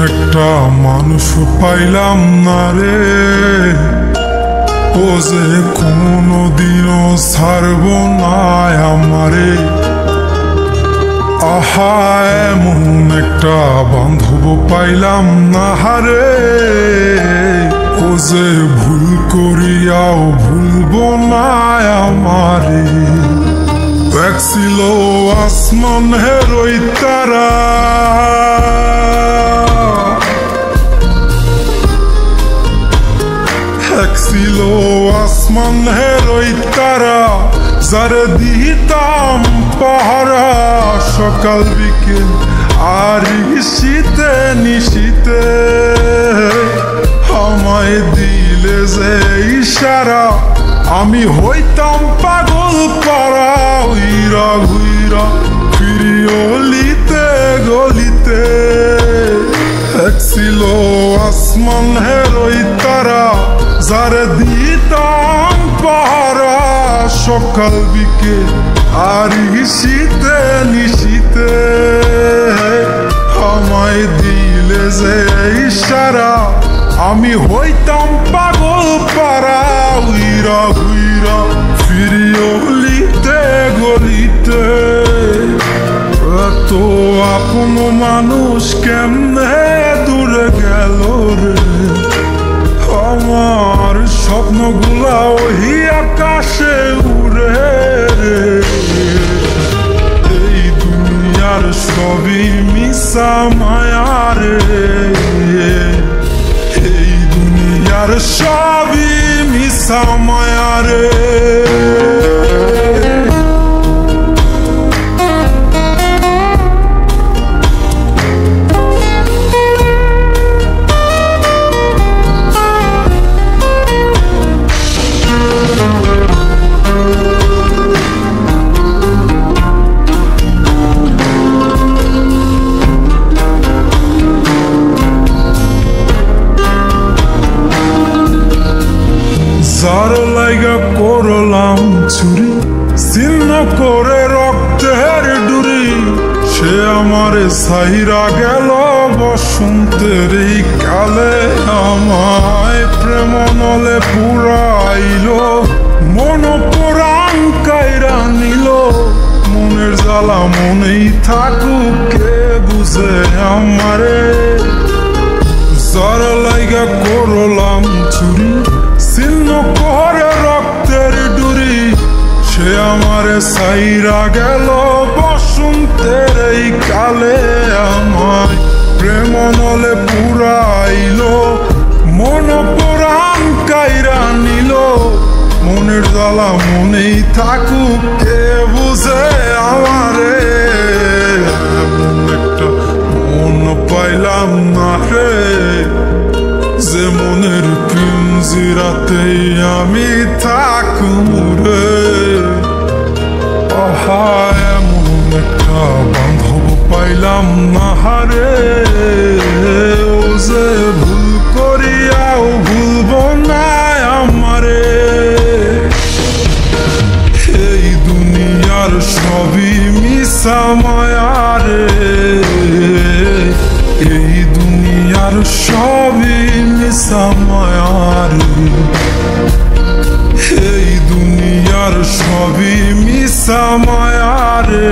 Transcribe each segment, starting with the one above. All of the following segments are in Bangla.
একটা মানুষ পাইলাম না রে, ও যে কোনদিনও ছাড়ব না আমারে। আহা এমন একটা বান্ধব পাইলাম না হারে, ও যে ভুল করিয়াও ভুলব না আমারে। এক ছিল আসমানের ওই তারা, এক ছিল আসমানের ওই তারা, যারে দিতাম পাহারা সকাল বিকেল আর শীতে নিশীতে। আমায় দিলে যে ইশারা, আমি হইতাম পাগল পারা, উইরা ঘুইরা ফিরি অলিতে গলিতে। এক ছিল আসমানের ওই তারা, যারে দিতাম পাহারা সকাল বিকেল আর শীতে নিশীতে। আমায় দিলে যে ইশারা, আমি হইতাম পাগল পারা, উইরা ঘুইরা ফিরি অলিতে গলিতে। এত আপন মানুষ কেমনে দূরে গেল রে, আমার স্বপ্নগুলা ওই আকাশে উড়ে রে। এই দুনিয়ার সবই মিশা মায়া রে, এই দুনিয়ার সবই মিশা মায়া রে। যার লাইগা করলাম চুরি, ছিন্ন করে রক্তের ডুরি, সে আমারে ছাইরা গেল বসন্তের এই কালে। আমায় প্রেম নলে পুরাইল, মন পুরাণ কাইরা নিল। মনের জ্বালা মনেই থাকুক, কে বুঝে আমারে। যার লাইগা করলাম চুরি, ছিন্ন করে রক্তের ডুরি, সে আমারে ছাইরা গেল বসন্তের এই কালে। আমায় প্রেম নলে পুরাইল, মন পুরাণ কাইরা নিল। মনের জ্বালা মনেই থাকুক, কে বুঝে আমারে। এমন একটা মন পাইলাম না রে, যে মনের পিঞ্জিরাতেই আমি থাকুম রে। আহা এমন একটা বান্ধব পাইলাম না হারে, ও যে ভুল করিয়াও ভুলব না আমারে। এই দুনিয়ার সবই মিশা মায়া রে, এই দুনিয়ার সবই মিশা মায়া রে। এই দুনিয়ার সবই মিশা মায়া রে,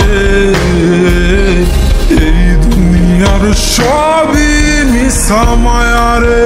এই দুনিয়ার সবই মিশা মায়া রে।